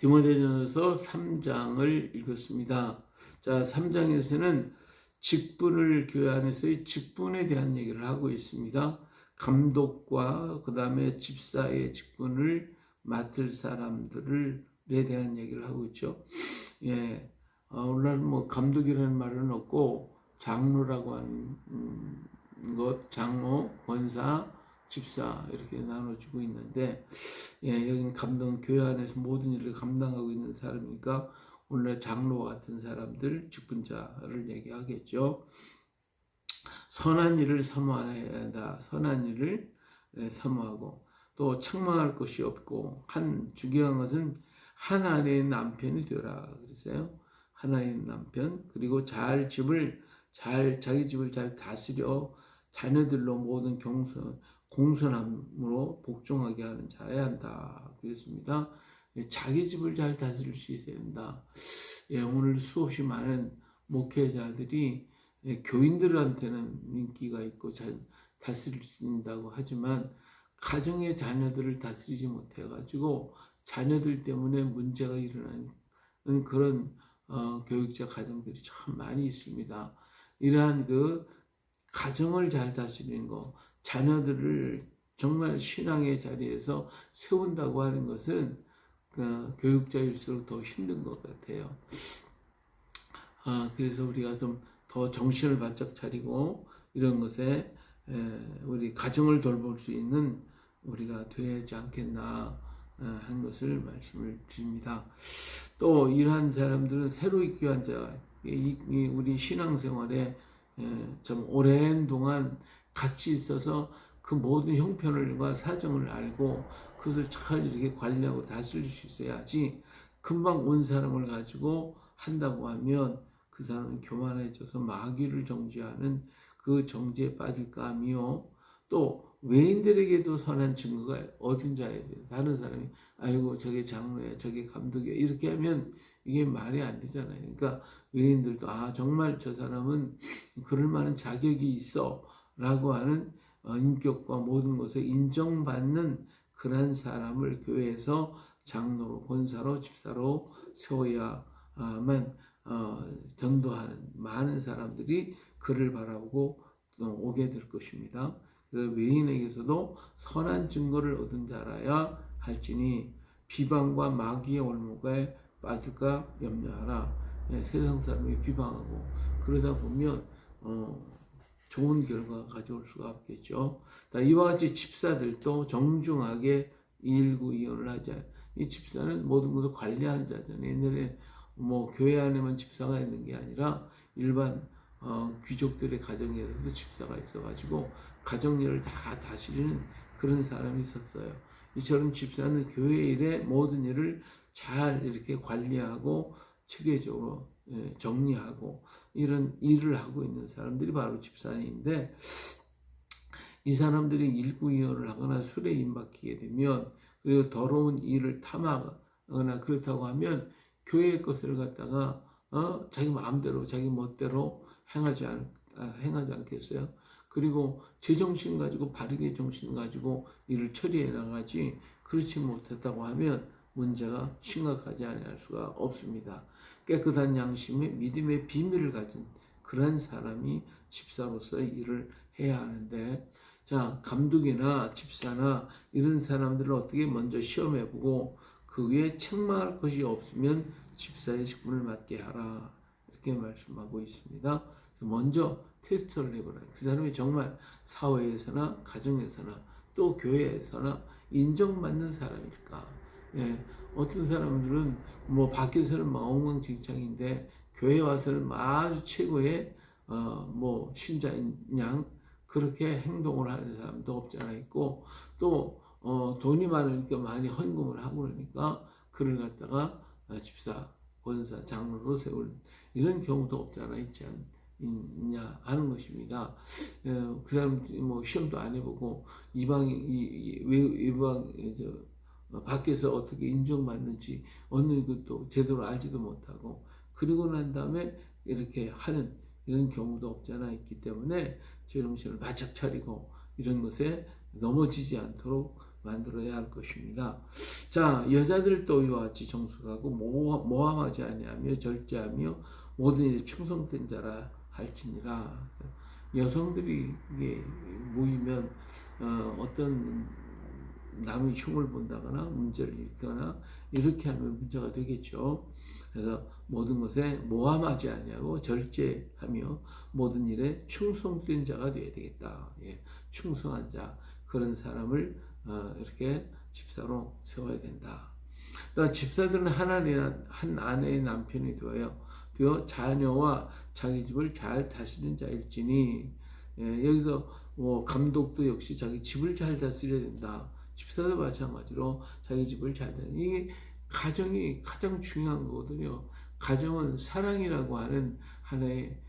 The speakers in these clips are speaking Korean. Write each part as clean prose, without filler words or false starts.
디모데전서 3장을 읽었습니다. 자, 3장에서는 직분을 교회 안에서의 직분에 대한 얘기를 하고 있습니다. 감독과 그 다음에 집사의 직분을 맡을 사람들에 대한 얘기를 하고 있죠. 예, 오늘날 뭐 감독이라는 말은 없고 장로라고 하는 것, 장로, 권사, 집사 이렇게 나눠주고 있는데, 예, 여기는 감독, 교회 안에서 모든 일을 감당하고 있는 사람이니까 오늘 장로와 같은 사람들, 직분자를 얘기하겠죠. 선한 일을 사모해야 한다. 선한 일을 사모하고 또 책망할 것이 없고 중요한 것은 하나님의 남편이 되라 그랬어요. 하나님의 남편, 그리고 자기 집을 잘 다스려 자녀들로 모든 공손함으로 복종하게 하는 자여야 한다 그랬습니다. 자기 집을 잘 다스릴 수 있어야 된다. 예, 오늘 수없이 많은 목회자들이 교인들한테는 인기가 있고 잘 다스린다고 하지만 가정의 자녀들을 다스리지 못해가지고 자녀들 때문에 문제가 일어나는 그런 교육자 가정들이 참 많이 있습니다. 이러한 그 가정을 잘 다스리는 거, 자녀들을 정말 신앙의 자리에서 세운다고 하는 것은 교육자일수록 더 힘든 것 같아요. 그래서 우리가 좀 더 정신을 바짝 차리고 이런 것에 우리 가정을 돌볼 수 있는 우리가 되지 않겠나 한 것을 말씀을 드립니다. 또 이러한 사람들은 새로 입교한 자, 우리 신앙생활에 좀 오랜 동안 같이 있어서 그 모든 형편과 사정을 알고 그것을 잘 이렇게 관리하고 다스릴 수 있어야지, 금방 온 사람을 가지고 한다고 하면 그 사람은 교만해져서 마귀를 정죄하는 그 정죄에 빠질까 하며, 또 외인들에게도 선한 증거가 얻은 자에 대해서 다른 사람이 아이고 저게 장로야 저게 감독이야 이렇게 하면 이게 말이 안 되잖아요. 그러니까 외인들도 정말 저 사람은 그럴 만한 자격이 있어 라고 하는 인격과 모든 것에 인정받는 그런 사람을 교회에서 장로로, 권사로, 집사로 세워야만 전도하는 많은 사람들이 그를 바라보고 오게 될 것입니다. 외인에게서도 선한 증거를 얻은 자라야 할지니 비방과 마귀의 올무에 빠질까 염려하라. 세상 사람이 비방하고 그러다 보면 좋은 결과가 가져올 수가 없겠죠. 이와 같이 집사들도 정중하게 일구이언을 하자. 이 집사는 모든 것을 관리하는 자잖아요. 옛날에 뭐 교회 안에만 집사가 있는 게 아니라 일반 귀족들의 가정에서도 집사가 있어가지고 가정일을 다 다스리는 그런 사람이 있었어요. 이처럼 집사는 교회 일의 모든 일을 잘 이렇게 관리하고 체계적으로 정리하고 이런 일을 하고 있는 사람들이 바로 집사인데, 이 사람들이 일구이언을 하거나 술에 임박히게 되면, 그리고 더러운 일을 탐하거나 그렇다고 하면 교회의 것을 갖다가 자기 마음대로 자기 멋대로 행하지 않겠어요? 그리고 제정신 가지고 바르게 정신 가지고 일을 처리해 나가지, 그렇지 못했다고 하면 문제가 심각하지 않을 수가 없습니다. 깨끗한 양심의 믿음의 비밀을 가진 그런 사람이 집사로서의 일을 해야 하는데, 자, 감독이나 집사나 이런 사람들을 어떻게 먼저 시험해보고 그 위에 책망할 것이 없으면 집사의 직분을 맡게 하라, 이렇게 말씀하고 있습니다. 그래서 먼저 테스트를 해보라. 그 사람이 정말 사회에서나 가정에서나 또 교회에서나 인정받는 사람일까? 예, 어떤 사람들은 뭐 밖에서는 막 엉망진창인데 교회 와서는 아주 최고의 뭐 신자인 양 그렇게 행동을 하는 사람도 없지 않아 있고, 또 돈이 많으니까 많이 헌금을 하고 그러니까 그를 갖다가 집사, 권사, 장로로 세울 이런 경우도 없지 않아 있지 않냐 하는 것입니다. 그 사람 뭐 시험도 안 해보고 이방 밖에서 어떻게 인정받는지 어느 것도 제대로 알지도 못하고, 그리고 난 다음에 이렇게 하는 이런 경우도 없지 않아 있기 때문에 제 정신을 바짝 차리고 이런 것에 넘어지지 않도록 만들어야 할 것입니다. 자, 여자들도 이와 같이 정숙하고 모함하지 아니하며 절제하며 모든 일에 충성된 자라 할지니라. 여성들이 이게 모이면 어떤 남의 흉을 본다거나 문제를 일으키거나 이렇게 하면 문제가 되겠죠. 그래서 모든 것에 모함하지 아니하고 절제하며 모든 일에 충성된 자가 되어야 되겠다. 예, 충성한 자, 그런 사람을 이렇게 집사로 세워야 된다. 집사들은 한 아내의 남편이 되어 자녀와 자기 집을 잘 다스리는 자일지니. 예, 여기서 감독도 역시 자기 집을 잘 다스려야 된다. 집사도 마찬가지로 자기 집을 잘 다스리는, 이게 가정이 가장 중요한 거거든요. 가정은 사랑이라고 하는 하나의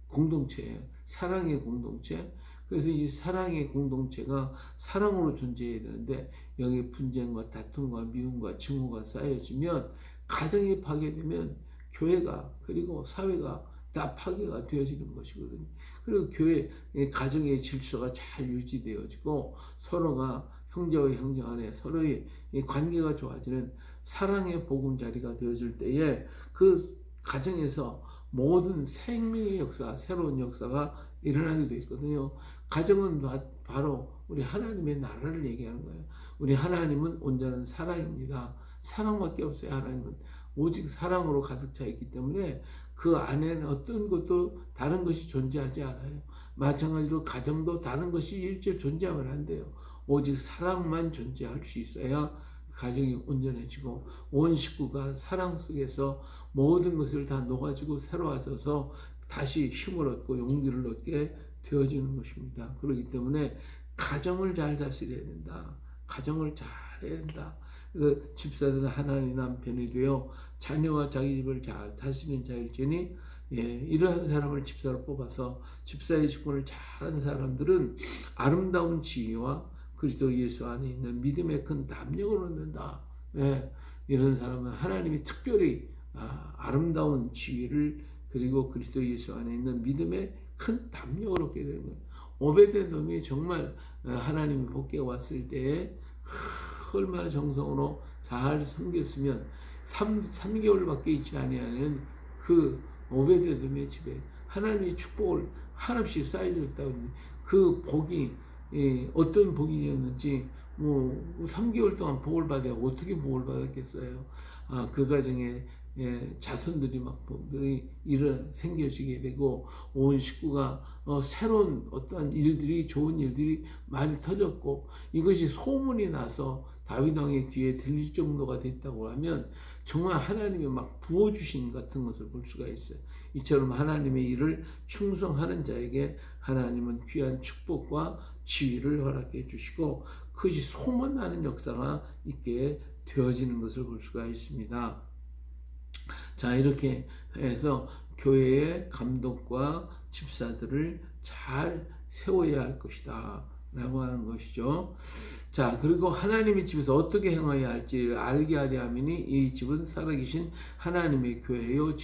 공동체예요. 사랑의 공동체. 그래서 이 사랑의 공동체가 사랑으로 존재해야 되는데 여기 분쟁과 다툼과 미움과 증오가 쌓여지면 가정이 파괴되면 교회가 그리고 사회가 다 파괴가 되어지는 것이거든요. 그리고 가정의 질서가 잘 유지되어지고 서로가 형제와 형제 안에 서로의 관계가 좋아지는 사랑의 보금자리가 되어질 때에 그 가정에서 모든 생명의 역사, 새로운 역사가 일어나게 되어 있거든요. 가정은 바로 우리 하나님의 나라를 얘기하는 거예요. 우리 하나님은 온전한 사랑입니다. 사랑밖에 없어요. 하나님은 오직 사랑으로 가득 차 있기 때문에 그 안에는 어떤 것도 다른 것이 존재하지 않아요. 마찬가지로 가정도 다른 것이 일체 존재하면 안 돼요. 오직 사랑만 존재할 수 있어야 가정이 온전해지고 온 식구가 사랑 속에서 모든 것을 다 녹아지고 새로워져서 다시 힘을 얻고 용기를 얻게 되어지는 것입니다. 그렇기 때문에 가정을 잘 다스려야 된다. 가정을 잘 해야 된다. 그래서 집사들은 하나님의 남편이 되어 자녀와 자기 집을 잘 다스리는 자일지니. 예, 이러한 사람을 집사로 뽑아서 집사의 직분을 잘하는 사람들은 아름다운 지위와 그리스도 예수 안에 있는 믿음의 큰 담력을 얻는다. 예, 이런 사람은 하나님이 특별히 아름다운 지위를 그리고 그리스도 예수 안에 있는 믿음의 큰 담력을 얻게 되는 거예요. 오베데돔이 정말 하나님의 복귀가 왔을 때에 얼마나 정성으로 잘 섬겼으면 3개월밖에 있지 아니하는 그 오베데돔의 집에 하나님의 축복을 한없이 쌓여줬다고 합니다. 그 복이 어떤 복이었는지 3개월 동안 복을 받아야 어떻게 복을 받았겠어요. 그 가정에 자손들이 막 생겨지게 되고 온 식구가 새로운 어떠한 일들이 좋은 일들이 많이 터졌고 이것이 소문이 나서 다윗 왕의 귀에 들릴 정도가 됐다고 하면 정말 하나님이 막 부어주신 같은 것을 볼 수가 있어요. 이처럼 하나님의 일을 충성하는 자에게 하나님은 귀한 축복과 지위를 허락해 주시고 그것이 소문나는 역사가 있게 되어지는 것을 볼 수가 있습니다. 자, 이렇게 해서 교회의 감독과 집사들을 잘 세워야 할 것이다 라고 하는 것이죠. 자, 그리고 하나님의 집에서 어떻게 행해야 할지를 알게 하려 함이니 이 집은 살아계신 하나님의 교회요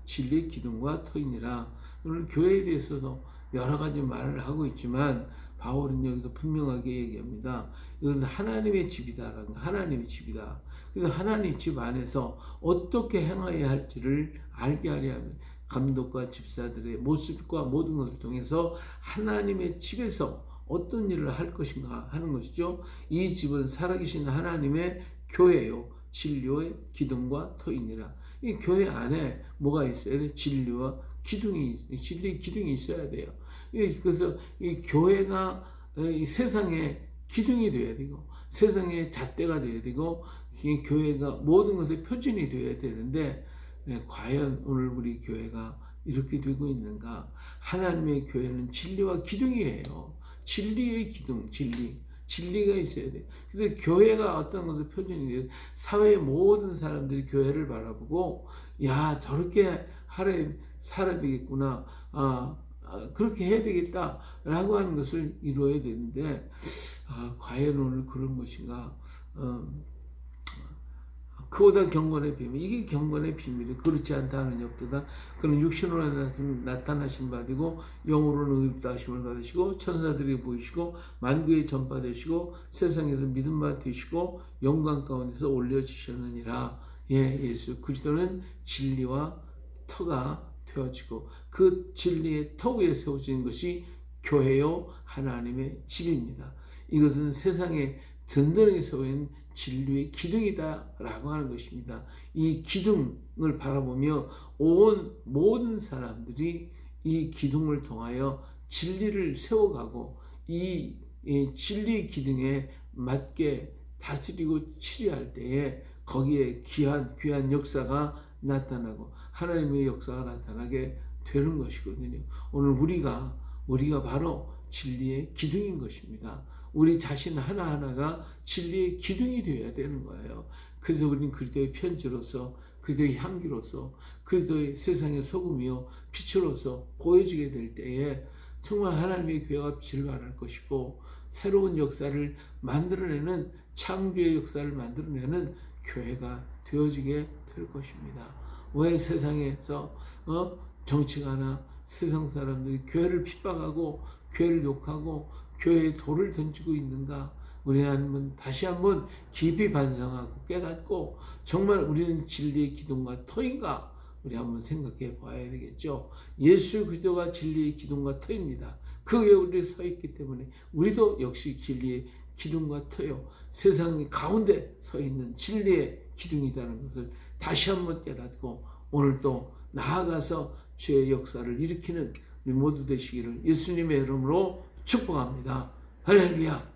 진리 기둥과 터이니라. 오늘 교회에 대해서도 여러 가지 말을 하고 있지만 바울은 여기서 분명하게 얘기합니다. 이것은 하나님의 집이다라는 거, 하나님의 집이다. 그래서 하나님의 집 안에서 어떻게 행해야 할지를 알게 하려 하면 감독과 집사들의 모습과 모든 것을 통해서 하나님의 집에서 어떤 일을 할 것인가 하는 것이죠. 이 집은 살아계신 하나님의 교회요 진리의 기둥과 터이니라. 이 교회 안에 뭐가 있어야 돼? 진리와 기둥이, 진리의 기둥이 있어야 돼요. 그래서 이 교회가 이 세상의 기둥이 되어야 되고 세상의 잣대가 되어야 되고 이 교회가 모든 것의 표준이 되어야 되는데 과연 오늘 우리 교회가 이렇게 되고 있는가? 하나님의 교회는 진리와 기둥이에요. 진리의 기둥, 진리가 있어야 돼. 그래서 교회가 어떤 것을 표준이 돼요. 사회의 모든 사람들이 교회를 바라보고 야 저렇게 살아야 되겠구나. 그렇게 해야 되겠다라고 하는 것을 이루어야 되는데 과연 오늘 그런 것인가? 그보다 경건의 비밀, 이게 경건의 비밀이 그렇지 않다 하는 역도다. 그는 육신으로 나타나신 바 되고 영으로는 의롭다 하심을 받으시고 천사들이 보이시고 만국의 전파 되시고 세상에서 믿음 바 되시고 영광 가운데서 올려지셨느니라. 예, 예수 그리스도는 진리와 터가 되어지고 그 진리의 터 위에 세워진 것이 교회요 하나님의 집입니다. 이것은 세상에 든든하게 세워진 진리의 기둥이다라고 하는 것입니다. 이 기둥을 바라보며 온 모든 사람들이 이 기둥을 통하여 진리를 세워가고 이 진리의 기둥에 맞게 다스리고 치료할 때에 거기에 귀한 역사가 나타나고 하나님의 역사가 나타나게 되는 것이거든요. 오늘 우리가 바로 진리의 기둥인 것입니다. 우리 자신 하나하나가 진리의 기둥이 되어야 되는 거예요. 그래서 우리는 그리스도의 편지로서 그리스도의 향기로서 그리스도의 세상의 소금이요 빛으로서 보여지게 될 때에 정말 하나님의 교회가 빛을 발할 것이고 새로운 역사를 만들어내는 창조의 역사를 만들어내는 교회가 되어지게 될 것입니다. 왜 세상에서 정치가나 세상 사람들이 교회를 핍박하고 교회를 욕하고 교회에 돌을 던지고 있는가? 우리는 다시 한번 깊이 반성하고 깨닫고 정말 우리는 진리의 기둥과 터인가? 우리 한번 생각해 봐야 되겠죠. 예수 그리스도가 진리의 기둥과 터입니다. 그 위에 우리 서 있기 때문에 우리도 역시 진리의 기둥과 터요. 세상 가운데 서 있는 진리의 기둥이라는 것을 다시 한번 깨닫고 오늘 또 나아가서 죄의 역사를 일으키는 우리 모두 되시기를 예수님의 이름으로 축복합니다. 할렐루야.